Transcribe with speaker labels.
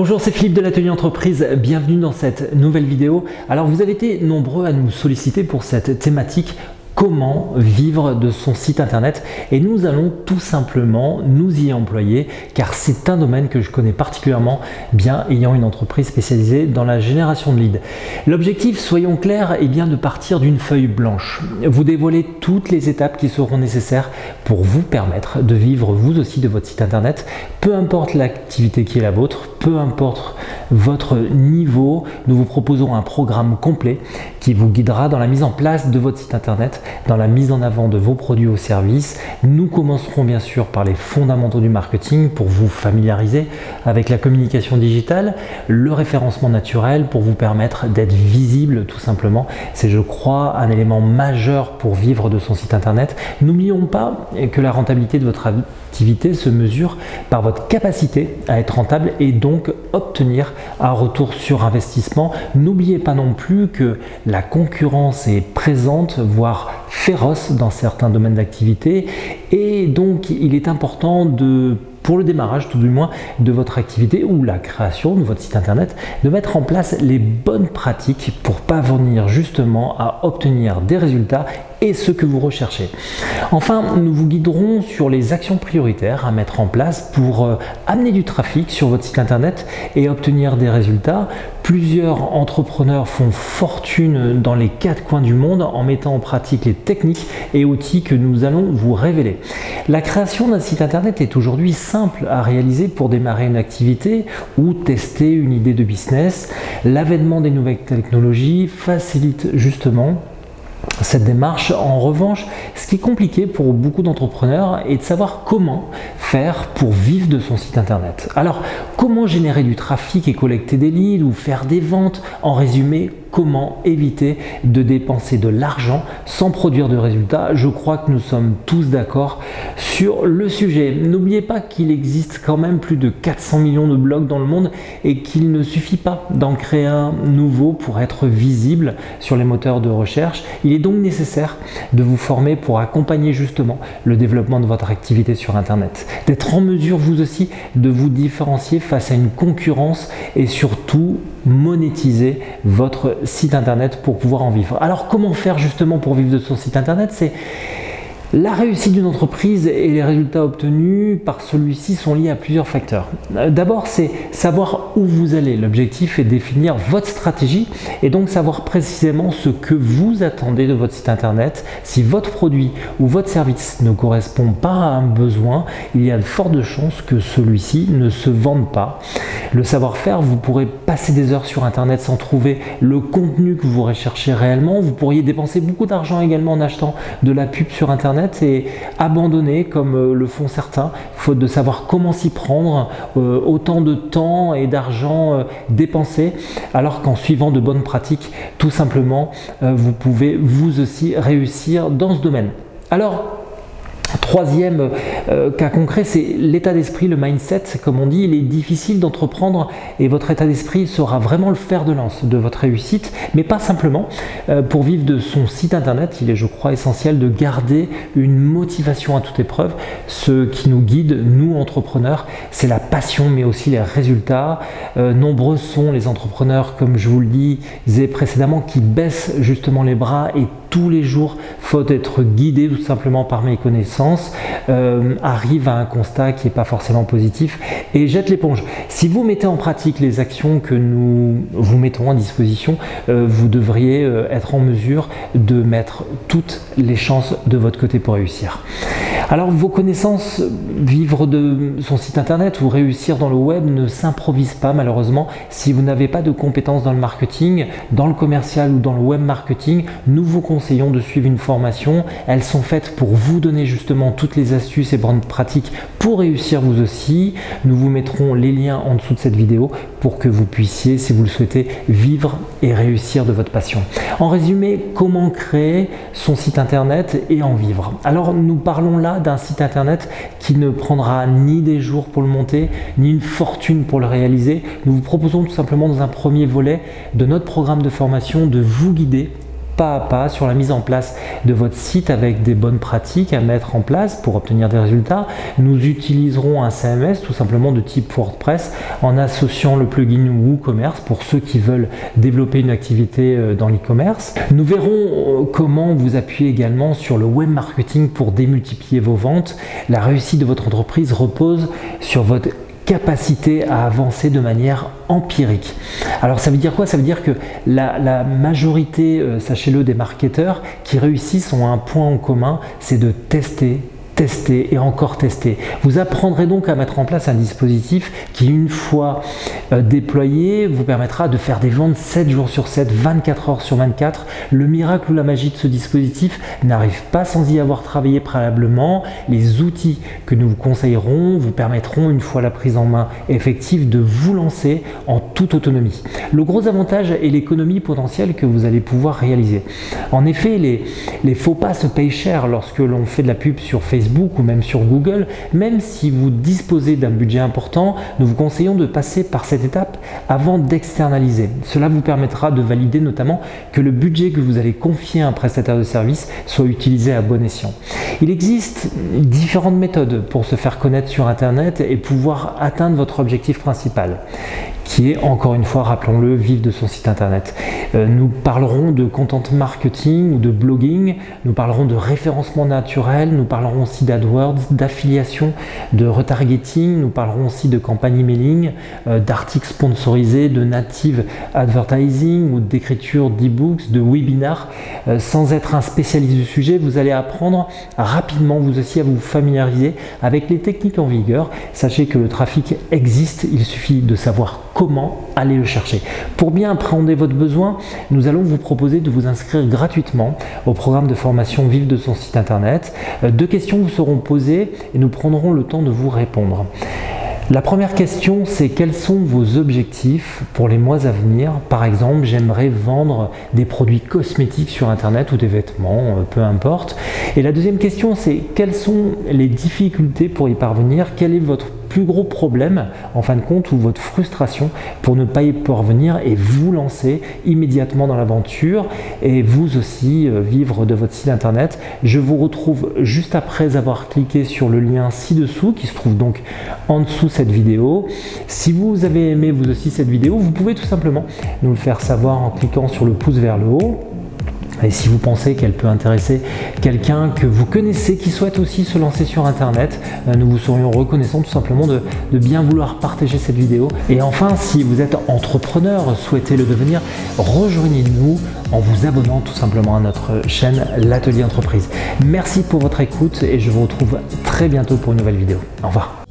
Speaker 1: Bonjour, c'est Philippe de l'Atelier Entreprise, bienvenue dans cette nouvelle vidéo. Alors vous avez été nombreux à nous solliciter pour cette thématique comment vivre de son site internet et nous allons tout simplement nous y employer car c'est un domaine que je connais particulièrement bien ayant une entreprise spécialisée dans la génération de leads. L'objectif, soyons clairs, est bien de partir d'une feuille blanche, vous dévoiler toutes les étapes qui seront nécessaires pour vous permettre de vivre vous aussi de votre site internet, peu importe l'activité qui est la vôtre, peu importe votre niveau, nous vous proposons un programme complet qui vous guidera dans la mise en place de votre site internet, dans la mise en avant de vos produits ou services. Nous commencerons bien sûr par les fondamentaux du marketing pour vous familiariser avec la communication digitale, le référencement naturel pour vous permettre d'être visible tout simplement. C'est, je crois, un élément majeur pour vivre de son site internet. N'oublions pas que la rentabilité de votre activité se mesure par votre capacité à être rentable et donc obtenir un retour sur investissement. N'oubliez pas non plus que la concurrence est présente, voire féroce dans certains domaines d'activité et donc il est important pour le démarrage tout du moins de votre activité ou la création de votre site internet, de mettre en place les bonnes pratiques pour parvenir justement à obtenir des résultats et ce que vous recherchez. Enfin, nous vous guiderons sur les actions prioritaires à mettre en place pour amener du trafic sur votre site internet et obtenir des résultats. Plusieurs entrepreneurs font fortune dans les quatre coins du monde en mettant en pratique les techniques et outils que nous allons vous révéler. La création d'un site internet est aujourd'hui simple à réaliser pour démarrer une activité ou tester une idée de business. L'avènement des nouvelles technologies facilite justement cette démarche. En revanche, ce qui est compliqué pour beaucoup d'entrepreneurs est de savoir comment faire pour vivre de son site internet. Alors, comment générer du trafic et collecter des leads ou faire des ventes? En résumé, comment éviter de dépenser de l'argent sans produire de résultats? Je crois que nous sommes tous d'accord sur le sujet. N'oubliez pas qu'il existe quand même plus de 400 millions de blogs dans le monde et qu'il ne suffit pas d'en créer un nouveau pour être visible sur les moteurs de recherche. Il est donc nécessaire de vous former pour accompagner justement le développement de votre activité sur internet, d'être en mesure vous aussi de vous différencier face à une concurrence et surtout monétiser votre site internet pour pouvoir en vivre. Alors comment faire justement pour vivre de son site internet? C'est la réussite d'une entreprise et les résultats obtenus par celui-ci sont liés à plusieurs facteurs. D'abord, c'est savoir où vous allez. L'objectif est de définir votre stratégie et donc savoir précisément ce que vous attendez de votre site internet. Si votre produit ou votre service ne correspond pas à un besoin, il y a de fortes chances que celui-ci ne se vende pas. Le savoir-faire, vous pourrez passer des heures sur internet sans trouver le contenu que vous recherchez réellement. Vous pourriez dépenser beaucoup d'argent également en achetant de la pub sur internet et abandonner comme le font certains, faute de savoir comment s'y prendre, autant de temps et d'argent dépensé, alors qu'en suivant de bonnes pratiques, tout simplement, vous pouvez vous aussi réussir dans ce domaine. Alors, troisième cas concret, c'est l'état d'esprit, le mindset. Comme on dit, il est difficile d'entreprendre et votre état d'esprit sera vraiment le fer de lance de votre réussite, mais pas simplement. Pour vivre de son site internet, il est, je crois, essentiel de garder une motivation à toute épreuve. Ce qui nous guide, nous entrepreneurs, c'est la passion, mais aussi les résultats. Nombreux sont les entrepreneurs, comme je vous le disais précédemment, qui baissent justement les bras et tous les jours, faute d'être guidés tout simplement par mes connaissances, arrivent à un constat qui n'est pas forcément positif et jettent l'éponge. Si vous mettez en pratique les actions que nous vous mettons à disposition, vous devriez être en mesure de mettre toutes les chances de votre côté pour réussir. Alors vos connaissances, vivre de son site internet ou réussir dans le web ne s'improvise pas malheureusement. Si vous n'avez pas de compétences dans le marketing, dans le commercial ou dans le web marketing, nous vous conseillons de suivre une formation. Elles sont faites pour vous donner justement toutes les astuces et bonnes pratiques pour réussir vous aussi. Nous vous mettrons les liens en dessous de cette vidéo pour que vous puissiez, si vous le souhaitez, vivre et réussir de votre passion. En résumé, comment créer son site internet et en vivre? Alors nous parlons là d'un site internet qui ne prendra ni des jours pour le monter, ni une fortune pour le réaliser. Nous vous proposons tout simplement dans un premier volet de notre programme de formation de vous guider pas à pas sur la mise en place de votre site avec des bonnes pratiques à mettre en place pour obtenir des résultats. Nous utiliserons un CMS tout simplement de type WordPress en associant le plugin WooCommerce pour ceux qui veulent développer une activité dans l'e-commerce. Nous verrons comment vous appuyer également sur le web marketing pour démultiplier vos ventes. La réussite de votre entreprise repose sur votre capacité à avancer de manière empirique. Alors ça veut dire quoi? Ça veut dire que la majorité, sachez-le, des marketeurs qui réussissent ont un point en commun, c'est de tester et encore tester. Vous apprendrez donc à mettre en place un dispositif qui, une fois déployé, vous permettra de faire des ventes 7 jours sur 7, 24 heures sur 24. Le miracle ou la magie de ce dispositif n'arrive pas sans y avoir travaillé préalablement. Les outils que nous vous conseillerons vous permettront, une fois la prise en main effective, de vous lancer en toute autonomie. Le gros avantage est l'économie potentielle que vous allez pouvoir réaliser. En effet, les faux pas se payent cher lorsque l'on fait de la pub sur Facebook ou même sur Google. Même si vous disposez d'un budget important, nous vous conseillons de passer par cette étape avant d'externaliser. Cela vous permettra de valider notamment que le budget que vous allez confier à un prestataire de service soit utilisé à bon escient. Il existe différentes méthodes pour se faire connaître sur Internet et pouvoir atteindre votre objectif principal, qui est, encore une fois, rappelons-le, vivre de son site Internet. Nous parlerons de content marketing ou de blogging, nous parlerons de référencement naturel, nous parlerons aussi d'AdWords, d'affiliation, de retargeting, nous parlerons aussi de campagne emailing, d'articles sponsorisés, de native advertising ou d'écriture d'e-books, de webinars. Sans être un spécialiste du sujet, vous allez apprendre rapidement vous aussi à vous familiariser avec les techniques en vigueur. Sachez que le trafic existe, il suffit de savoir comment aller le chercher. Pour bien appréhender votre besoin, nous allons vous proposer de vous inscrire gratuitement au programme de formation Vivre de son site internet. 2 questions vous seront posées et nous prendrons le temps de vous répondre. La première question, c'est quels sont vos objectifs pour les mois à venir? Par exemple, j'aimerais vendre des produits cosmétiques sur Internet ou des vêtements, peu importe. Et la deuxième question, c'est quelles sont les difficultés pour y parvenir? Quel est votre plus gros problème en fin de compte ou votre frustration pour ne pas y parvenir et vous lancer immédiatement dans l'aventure et vous aussi vivre de votre site internet? Je vous retrouve juste après avoir cliqué sur le lien ci-dessous qui se trouve donc en dessous cette vidéo. Si vous avez aimé vous aussi cette vidéo, vous pouvez tout simplement nous le faire savoir en cliquant sur le pouce vers le haut. Et si vous pensez qu'elle peut intéresser quelqu'un que vous connaissez qui souhaite aussi se lancer sur Internet, nous vous serions reconnaissants tout simplement de bien vouloir partager cette vidéo. Et enfin, si vous êtes entrepreneur, souhaitez le devenir, rejoignez-nous en vous abonnant tout simplement à notre chaîne L'Atelier Entreprise. Merci pour votre écoute et je vous retrouve très bientôt pour une nouvelle vidéo. Au revoir.